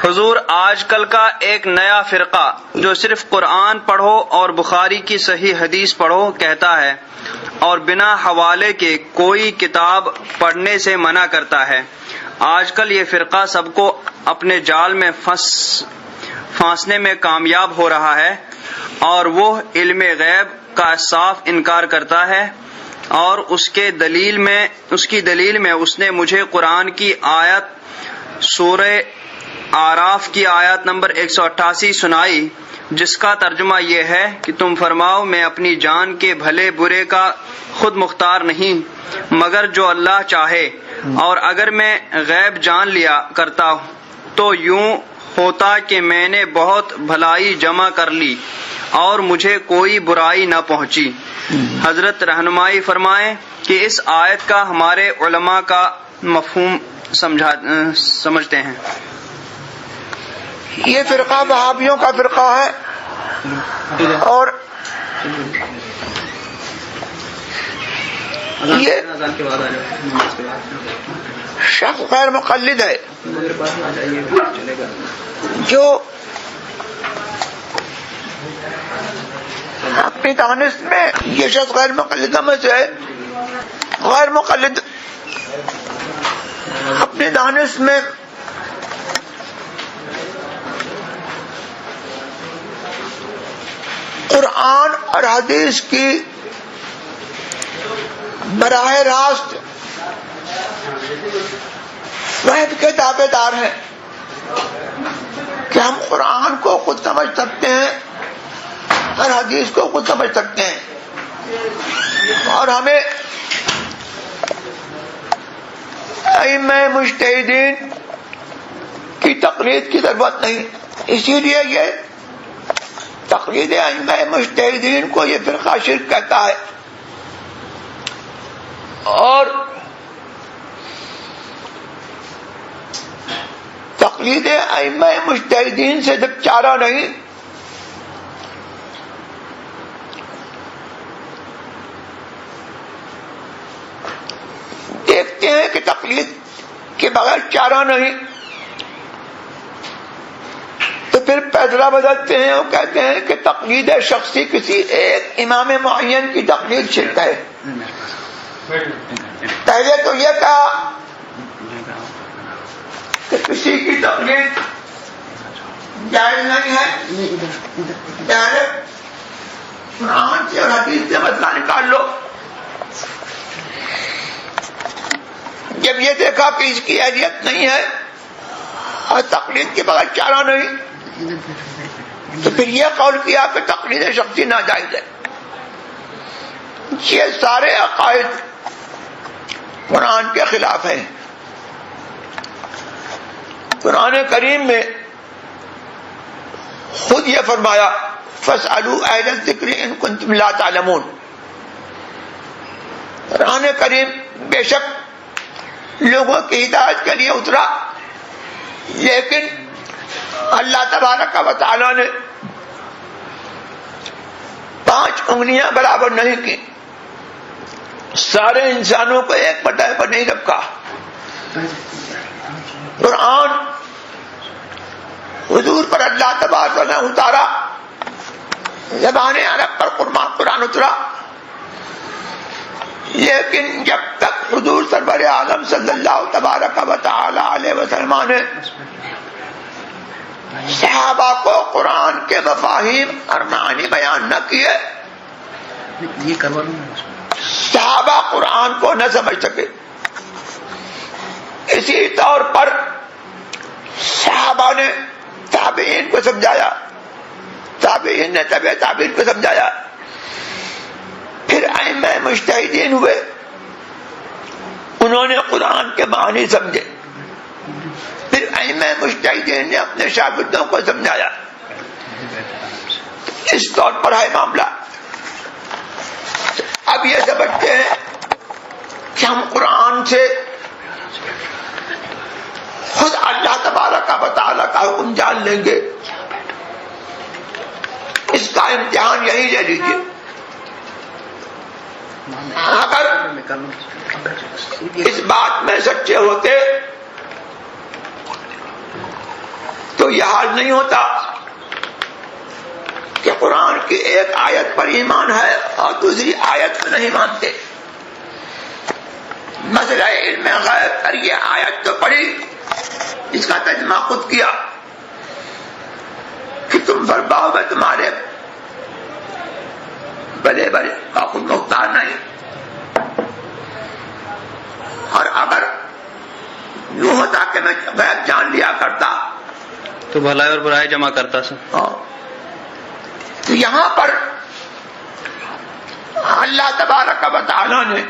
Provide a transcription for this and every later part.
حضور، آج کل کا ایک نیا فرقہ جو صرف قرآن پڑھو اور بخاری کی صحیح حدیث پڑھو کہتا ہے اور بنا حوالے کے کوئی کتاب پڑھنے سے منع کرتا ہے، آج کل یہ فرقہ سب کو اپنے جال میں پھانسنے میں کامیاب ہو رہا ہے، اور وہ علم غیب کا صاف انکار کرتا ہے، اور اس کی دلیل میں اس نے مجھے قرآن کی آیت سورہ اعراف کی آیت نمبر 188 سنائی، جس کا ترجمہ یہ ہے کہ تم فرماؤ میں اپنی جان کے بھلے برے کا خود مختار نہیں مگر جو اللہ چاہے، اور اگر میں غیب جان لیا کرتا تو یوں ہوتا کہ میں نے بہت بھلائی جمع کر لی اور مجھے کوئی برائی نہ پہنچی۔ حضرت رہنمائی فرمائیں کہ اس آیت کا ہمارے علماء کا مفہوم سمجھتے ہیں۔ یہ فرقہ وہابیوں کا فرقہ ہے، اور یہ شخص غیر مقلد ہے جو اپنی دانش میں، یہ شخص غیر مقلدوں میں سے ہے، غیر مقلد اپنی دانش میں قرآن اور حدیث کی براہ راست فہم کے دعوے دار ہیں کہ ہم قرآن کو خود سمجھ سکتے ہیں اور حدیث کو خود سمجھ سکتے ہیں، اور ہمیں ائمہ مجتہدین کی تقلید کی ضرورت نہیں۔ اسی لیے یہ تقلید ائمہ مجتہدین کو یہ فرقہ شرک کہتا ہے، اور تقلید ائمہ مجتہدین سے جب چارہ نہیں دیکھتے ہیں کہ تقلید کے بغیر چارہ نہیں، تو پھر فیصلہ بدلتے ہیں اور کہتے ہیں کہ تقلید شخصی کسی ایک امام معین کی تقلید شرک ہے۔ پہلے تو یہ کہا کہ کسی کی تقلید جائز نہیں ہے، ڈائریکٹ قرآن سے اور حدیث سے مسئلہ نکال لو۔ جب یہ دیکھا کہ اس کی اہلیت نہیں ہے اور تقلید کے بغیر چارہ نہیں، تو پھر یہ قول کیا کہ تقلید شخصی ناجائز ہے۔ یہ سارے عقائد قرآن کے خلاف ہیں۔ قرآن کریم میں خود یہ فرمایا فَاسْأَلُوا أَهْلَ الذِّكْرِ إِن كُنتُمْ لَا تَعْلَمُونَ۔ قرآن کریم بے شک لوگوں کی ہدایت کے لیے اترا، لیکن اللہ تبارک و تعالی نے 5 انگلیاں برابر نہیں کی، سارے انسانوں کو ایک پٹے پر نہیں رکھا۔ قرآن حضور پر اللہ تبارک نے اتارا، زبان عرب پر قرآن اترا، لیکن جب تک حضور سرور عالم صلی اللہ تبارک و تعالی علیہ وسلم نے صحابہ کو قرآن کے مفاہیم اور معنی بیان نہ کیے، صحابہ قرآن کو نہ سمجھ سکے۔ اسی طور پر صحابہ نے تابعین کو سمجھایا، تابعین نے تبع تابعین کو سمجھایا، پھر ائمہ مجتہدین ہوئے، انہوں نے قرآن کے معنی سمجھے، پھر ائمہ مجتہدین نے اپنے شاگردوں کو سمجھایا۔ اس طور پر ہے معاملہ۔ اب یہ سمجھتے ہیں کہ ہم قرآن سے خود اللہ تبارک و تعالی کا حکم جان لیں گے، اس کا امتحان یہی لے لیجیے۔ اگر اس بات میں سچے ہوتے تو یہ حال نہیں ہوتا کہ قرآن کی ایک آیت پر ایمان ہے اور دوسری آیت کو نہیں مانتے. مسئلہ علم غیب پر یہ آیت تو پڑھی، اس کا ترجمہ خود کیا کہ تم برباؤ میں تمہارے بڑے بڑے کا خود مختار نہیں. اور اگر یوں ہوتا کہ میں غیب جان لیا کرتا تو بھلائی اور برائی جمع کرتا سر. تو یہاں پر اللہ تبارک و تعالی نے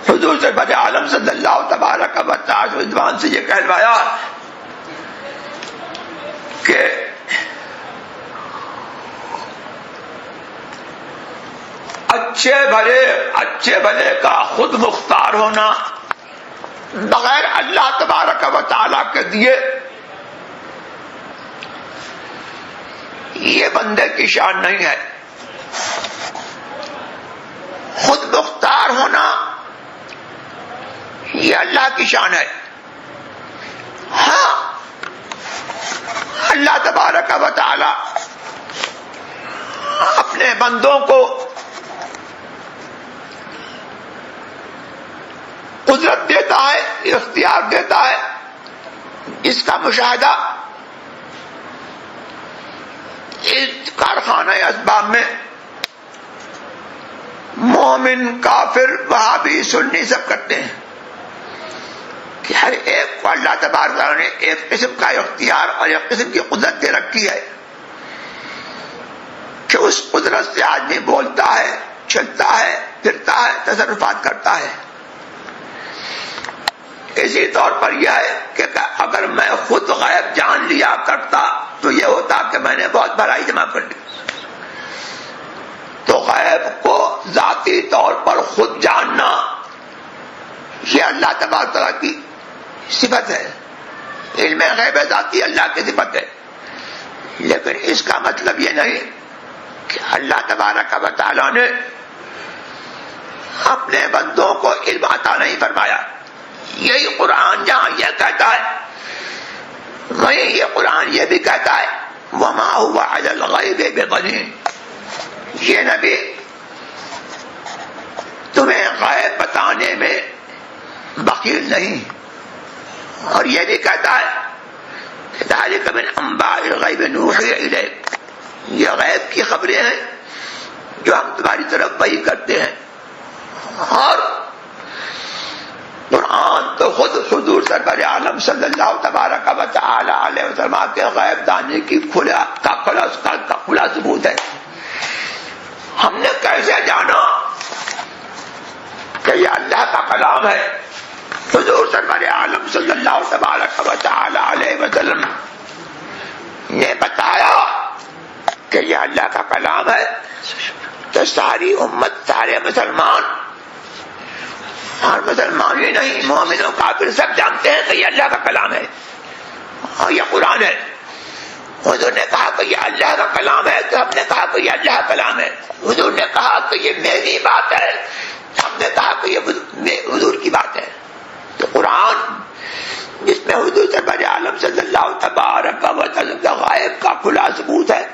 حضور سرور عالم صلی اللہ تبارک و تعالی رضوان سے یہ کہلوایا کہ اچھے بھلے کا خود مختار ہونا بغیر اللہ تبارک و تعالی کے دیے یہ بندے کی شان نہیں ہے. خود مختار ہونا یہ اللہ کی شان ہے. ہاں اللہ تبارک و تعالی اپنے بندوں کو قدرت دیتا ہے، اختیار دیتا ہے. اس کا مشاہدہ اس کارخانہ اسباب میں مومن، کافر، وہابی، سنی سب کرتے ہیں کہ ہر ایک کو اللہ تبارک تعالیٰ نے ایک قسم کا اختیار اور ایک قسم کی قدرت دے رکھی ہے کہ اس قدرت سے آدمی بولتا ہے، چلتا ہے، پھرتا ہے، تصرفات کرتا ہے. اسی طور پر یہ ہے کہ اگر میں خود غیب جان لیا کرتا تو یہ ہوتا کہ میں نے بہت بھلائی جمع کر لی. تو غیب کو ذاتی طور پر خود جاننا یہ اللہ تبارک تعالیٰ کی صفت ہے. علم غیب ذاتی اللہ کی صفت ہے، لیکن اس کا مطلب یہ نہیں کہ اللہ تبارک و تعالیٰ نے اپنے بندوں کو علم عطا نہیں فرمایا. یہی قرآن جہاں یہ کہتا ہے وہیں یہ قرآن یہ بھی کہتا ہے وَمَا هُوَ عَلَى الْغَيْبِ بِضَنِينٍ. یہ نبی تمہیں غیب بتانے میں بخیل نہیں. اور یہ بھی کہتا ہے کہ ذَلِكَ مِنْ أَنْبَاءِ الْغَيْبِ نُوحِي إِلَيْكَ. یہ غیب کی خبریں ہیں جو ہم تمہاری طرف وحی کرتے ہیں. اور قرآن تو خود حضور سرور عالم صلی اللہ تبارک و تعالی علیہ وسلم کے غیب دانی کی کھلا ثبوت ہے. ہم نے کیسے جانا کہ یہ اللہ کا کلام ہے؟ حضور سرور عالم صلی اللہ تبارک و تعالی علیہ وسلم نے بتایا کہ یہ اللہ کا کلام ہے تو ساری امت، سارے مسلمان اور مسلمان ہی نہیں، مومن و کافر سب جانتے ہیں کہ یہ اللہ کا کلام ہے اور یہ قرآن ہے. حضور نے کہا کہ یہ اللہ کا کلام ہے تو ہم نے کہا کہ یہ اللہ کا کلام ہے. حضور نے کہا کہ یہ میری بات ہے، ہم نے کہا کہ یہ حضور کی بات ہے. تو قرآن جس میں حضور سرور عالم صلی اللہ تبارک و تعالی کا غیب کا کھلا ثبوت ہے،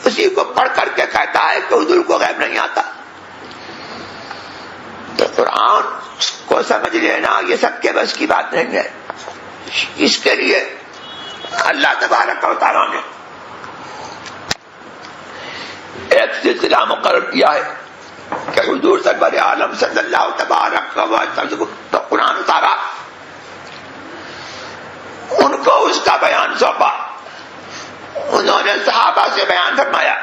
اسی کو پڑھ کر کے کہتا ہے کہ حضور کو غیب نہیں آتا. تو قرآن کو سمجھ لینا یہ سب کے بس کی بات نہیں ہے. اس کے لیے اللہ تبارک و تعالیٰ نے ایک سلسلہ مقرر کیا ہے کہ حضور سرور عالم صلی اللہ تبارک و تعالی کو قرآن اتارا، ان کو اس کا بیان سونپا. انہوں نے صحابہ سے بیان فرمایا،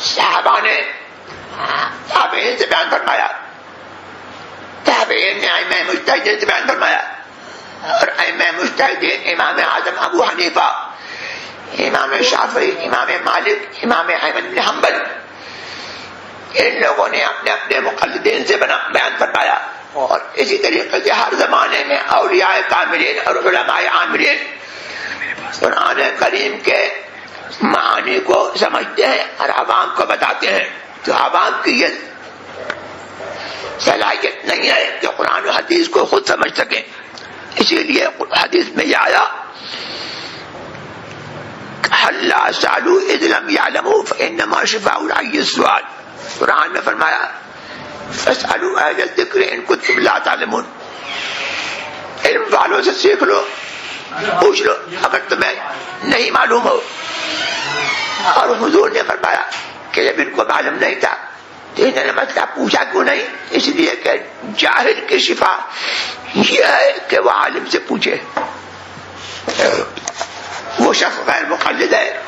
صحابہ نے تابعین سے بیان فرمایا، تابعین نے ائمہ مجتہدین سے بیان فرمایا، اور ائمہ مجتہدین امام اعظم ابو حنیفہ، امام شافعی، امام مالک، امام احمد بن حنبل، ان لوگوں نے اپنے اپنے مقلدین سے بیان فرمایا. اور اسی طریقے سے ہر زمانے میں اولیاء کاملین اور علماء عاملین قرآن کریم کے معانی کو سمجھتے ہیں اور عوام کو بتاتے ہیں. تو عوام کی یہ صلاحیت نہیں ہے کہ قرآن و حدیث کو خود سمجھ سکیں. اسی لیے حدیث میں یہ آیا اللہ سالو اذ لم يعلموا فانما شفاء العي السؤال. قرآن میں فرمایا فاسألوا اہل الذکر ان کنتم لا تعلمون. علم والوں سے سیکھ لو، پوچھ لو اگر تمہیں نہیں معلوم ہو. اور حضور نے فرمایا کہ جب ان کو معلوم نہیں تھا تو انہوں نے مسئلہ پوچھا کیوں نہیں؟ اس لیے کہ جاہل کی شفا یہ ہے کہ وہ عالم سے پوچھے. وہ شخص غیر مقلد ہے،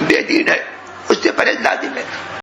بے دین ہے، اس سے پرہیز لازم ہے.